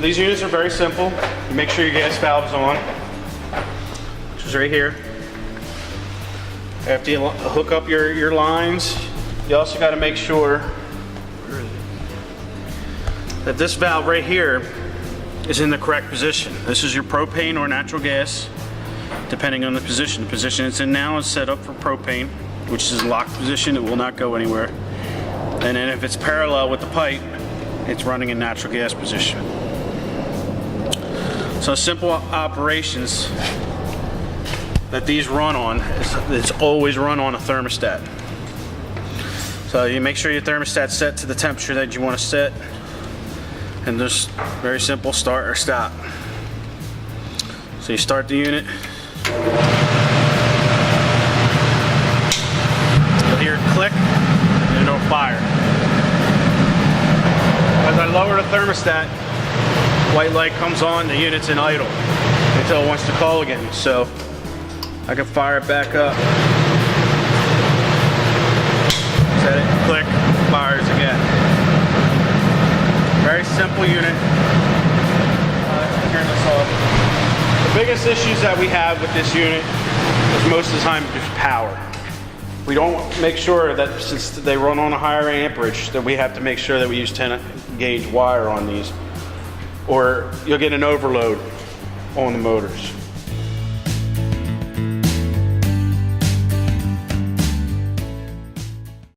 these units are very simple. You make sure your gas valve is on, which is right here. After you hook up your lines, you also got to make sure that this valve right here is in the correct position. This is your propane or natural gas, depending on the position. The position it's in now is set up for propane, which is locked position. It will not go anywhere. And then if it's parallel with the pipe, it's running in natural gas position. So simple operations that these run on, it's always run on a thermostat. So you make sure your thermostat's set to the temperature that you want to set, and just very simple, start or stop. So you start the unit, you'll hear it click, and it'll fire. As I lower the thermostat, white light comes on, the unit's in idle until it wants to call again. So I can fire it back up. Set it, click, fires again. Very simple unit. Turn this off. The biggest issues that we have with this unit is most of the time just power. We don't make sure that, since they run on a higher amperage, that we have to make sure that we use 10 gauge wire on these, or you'll get an overload on the motors.